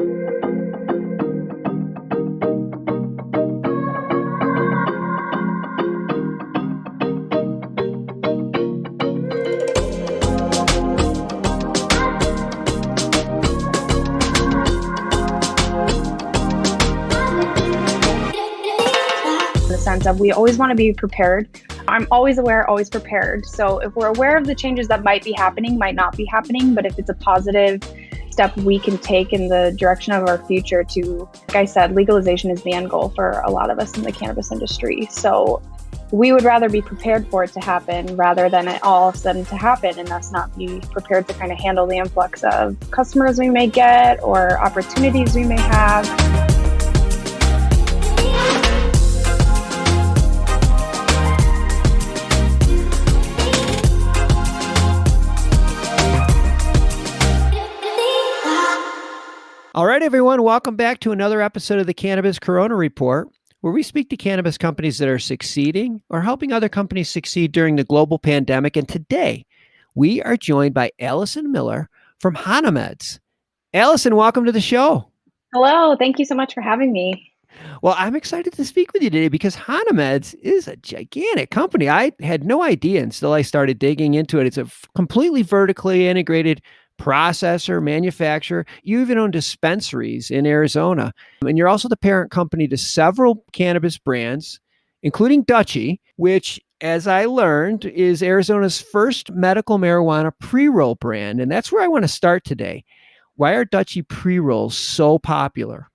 Sense of we always want to be prepared. I'm always aware, always prepared. So if we're aware of the changes that might be happening, might not be happening, but if it's a positive step we can take in the direction of our future to, like I said, legalization is the end goal for a lot of us in the cannabis industry. So we would rather be prepared for it to happen rather than it all of a sudden to happen and us not be prepared to kind of handle the influx of customers we may get or opportunities we may have. All right, everyone, welcome back to another episode of the Cannabis Corona Report, where we speak to cannabis companies that are succeeding or helping other companies succeed during the global pandemic. And today, we are joined by Alison Miller from Hana Meds. Alison, welcome to the show. Hello, thank you so much for having me. Well, I'm excited to speak with you today because Hana Meds is a gigantic company. I had no idea until I started digging into it. It's a completely vertically integrated processor, manufacturer. You even own dispensaries in Arizona. And you're also the parent company to several cannabis brands, including Dutchie, which, as I learned, is Arizona's first medical marijuana pre-roll brand. And that's where I want to start today. Why are Dutchie pre-rolls so popular?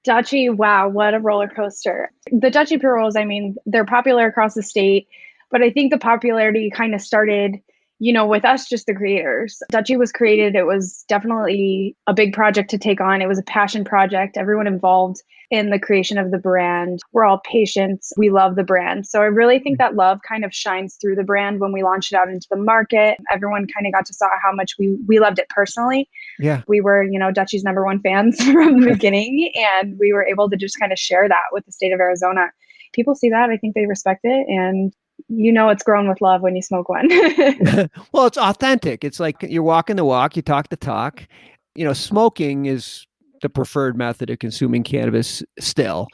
Dutchie, wow, what a roller coaster. The Dutchie pre-rolls, I mean, they're popular across the state, but I think the popularity kind of started with us, just the creators. Dutchie was created. It was definitely a big project to take on. It was a passion project. Everyone involved in the creation of the brand, we're all patients. We love the brand. So I really think that love kind of shines through the brand when we launched it out into the market. Everyone kind of got to saw how much we loved it personally. Yeah. We were, Dutchie's number one fans from the beginning, and we were able to just kind of share that with the state of Arizona. People see that. I think they respect it. And it's grown with love when you smoke one. Well, it's authentic. It's like you're walking the walk, you talk the talk. Smoking is the preferred method of consuming cannabis still.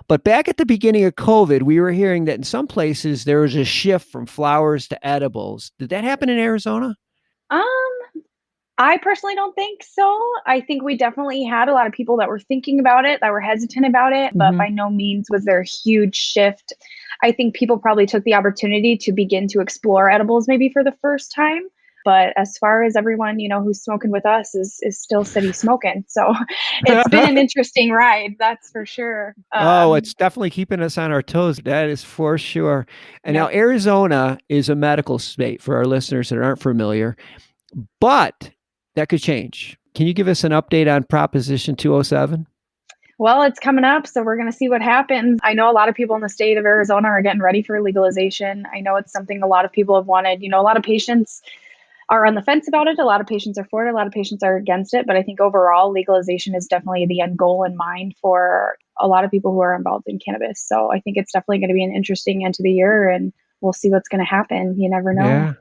But back at the beginning of COVID, we were hearing that in some places there was a shift from flowers to edibles. Did that happen in Arizona? I personally don't think so. I think we definitely had a lot of people that were thinking about it, that were hesitant about it, but by no means was there a huge shift. I think people probably took the opportunity to begin to explore edibles maybe for the first time. But as far as everyone, who's smoking with us is still steady smoking. So it's been an interesting ride, that's for sure. It's definitely keeping us on our toes. That is for sure. And Now Arizona is a medical state for our listeners that aren't familiar, but that could change. Can you give us an update on Proposition 207? Well, it's coming up, so we're going to see what happens. I know a lot of people in the state of Arizona are getting ready for legalization. I know it's something a lot of people have wanted. A lot of patients are on the fence about it. A lot of patients are for it. A lot of patients are against it. But I think overall, legalization is definitely the end goal in mind for a lot of people who are involved in cannabis. So I think it's definitely going to be an interesting end to the year, and we'll see what's going to happen. You never know. Yeah.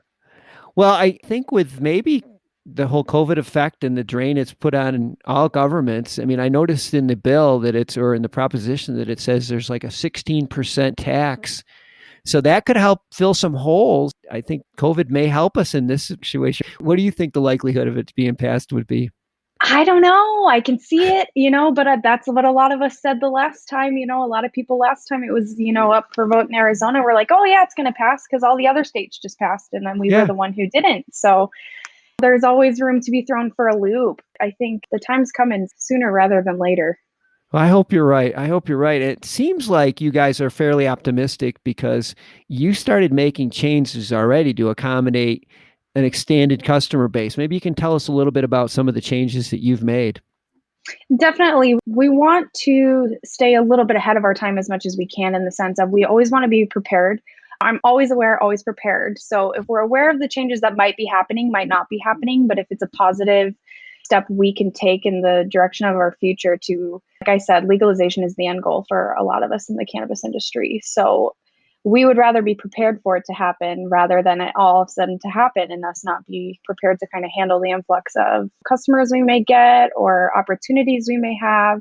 Well, I think with maybe the whole COVID effect and the drain it's put on in all governments. I mean, I noticed in the bill or in the proposition that it says there's like a 16% tax. So that could help fill some holes. I think COVID may help us in this situation. What do you think the likelihood of it being passed would be? I don't know. I can see it, but that's what a lot of us said the last time. A lot of people last time it was, up for vote in Arizona. We're like, oh yeah, it's going to pass because all the other states just passed. And then we were the one who didn't. So there's always room to be thrown for a loop. I think the time's coming sooner rather than later. Well, I hope you're right. It seems like you guys are fairly optimistic because you started making changes already to accommodate an extended customer base. Maybe you can tell us a little bit about some of the changes that you've made. Definitely. We want to stay a little bit ahead of our time as much as we can in the sense of we always want to be prepared. I'm always aware, always prepared. So if we're aware of the changes that might be happening, might not be happening, but if it's a positive step we can take in the direction of our future to, like I said, legalization is the end goal for a lot of us in the cannabis industry. So we would rather be prepared for it to happen rather than it all of a sudden to happen and us not be prepared to kind of handle the influx of customers we may get or opportunities we may have.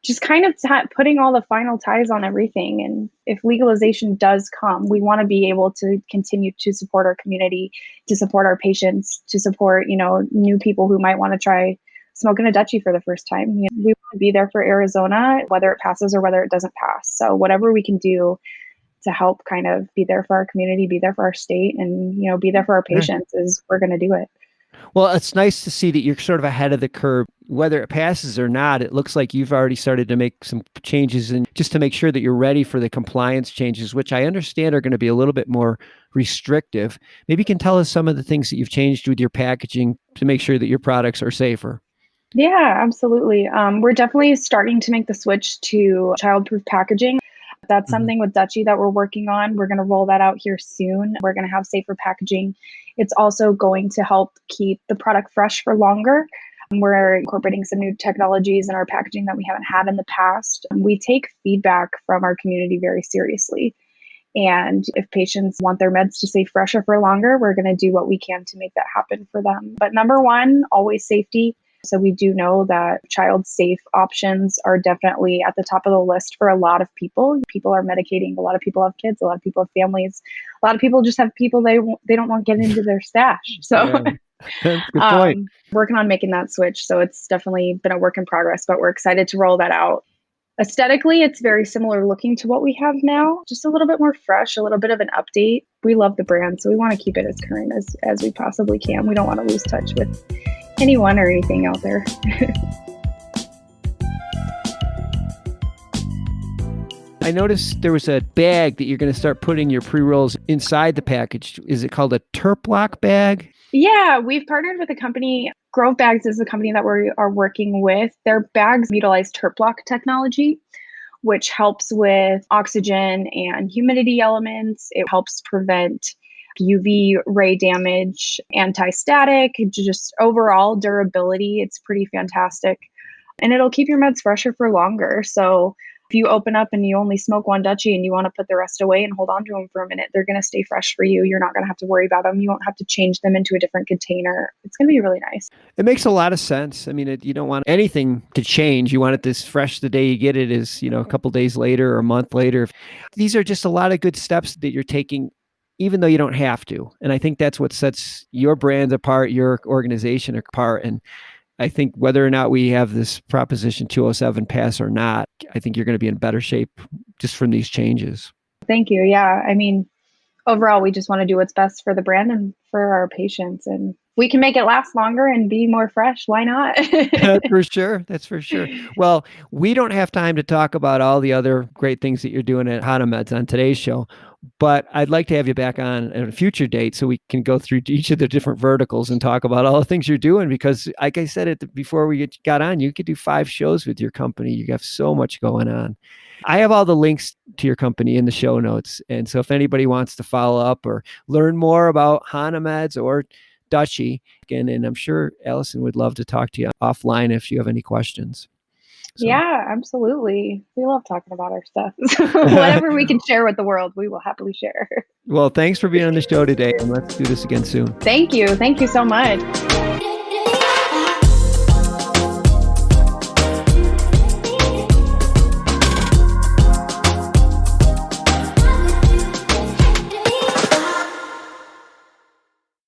Just kind of putting all the final ties on everything. And if legalization does come, we want to be able to continue to support our community, to support our patients, to support, new people who might want to try smoking a Dutchie for the first time. We want to be there for Arizona, whether it passes or whether it doesn't pass. So whatever we can do to help kind of be there for our community, be there for our state, and, be there for our patients is we're going to do it. Well, it's nice to see that you're sort of ahead of the curve. Whether it passes or not, it looks like you've already started to make some changes and just to make sure that you're ready for the compliance changes, which I understand are going to be a little bit more restrictive. Maybe you can tell us some of the things that you've changed with your packaging to make sure that your products are safer. Yeah, absolutely. We're definitely starting to make the switch to childproof packaging. That's something with Dutchie that we're working on. We're going to roll that out here soon. We're going to have safer packaging. It's also going to help keep the product fresh for longer. We're incorporating some new technologies in our packaging that we haven't had in the past. We take feedback from our community very seriously. And if patients want their meds to stay fresher for longer, we're going to do what we can to make that happen for them. But number one, always safety. So we do know that child safe options are definitely at the top of the list for a lot of people. People are medicating. A lot of people have kids. A lot of people have families. A lot of people just have people they don't want to get into their stash. So Yeah, that's a good point. working on making that switch. So it's definitely been a work in progress, but we're excited to roll that out. Aesthetically, it's very similar looking to what we have now, just a little bit more fresh, a little bit of an update. We love the brand, so we want to keep it as current as we possibly can. We don't want to lose touch with anyone or anything out there. I noticed there was a bag that you're going to start putting your pre-rolls inside the package. Is it called a Terp Lock bag? Yeah, we've partnered with a company. Grove Bags is the company that we are working with. Their bags utilize Terp Lock technology, which helps with oxygen and humidity elements. It helps prevent UV ray damage, anti-static, just overall durability. It's pretty fantastic. And it'll keep your meds fresher for longer. So if you open up and you only smoke one Dutchie and you want to put the rest away and hold on to them for a minute, they're going to stay fresh for you. You're not going to have to worry about them. You won't have to change them into a different container. It's going to be really nice. It makes a lot of sense. I mean, you don't want anything to change. You want it this fresh the day you get it is, a couple days later or a month later. These are just a lot of good steps that you're taking, even though you don't have to. And I think that's what sets your brand apart, your organization apart. And I think whether or not we have this Proposition 207 pass or not, I think you're going to be in better shape just from these changes. Thank you. Yeah. I mean, overall, we just want to do what's best for the brand and for our patients. And we can make it last longer and be more fresh. Why not? That's for sure. That's for sure. Well, we don't have time to talk about all the other great things that you're doing at Hana Meds on today's show, but I'd like to have you back on at a future date so we can go through each of the different verticals and talk about all the things you're doing. Because like I said before we got on, you could do 5 shows with your company. You have so much going on. I have all the links to your company in the show notes. And so if anybody wants to follow up or learn more about Hana Meds or Dutchie, and I'm sure Alison would love to talk to you offline if you have any questions. So. Yeah, absolutely. We love talking about our stuff. Whatever we can share with the world, we will happily share. Well, thanks for being on the show today, and let's do this again soon. Thank you. Thank you so much.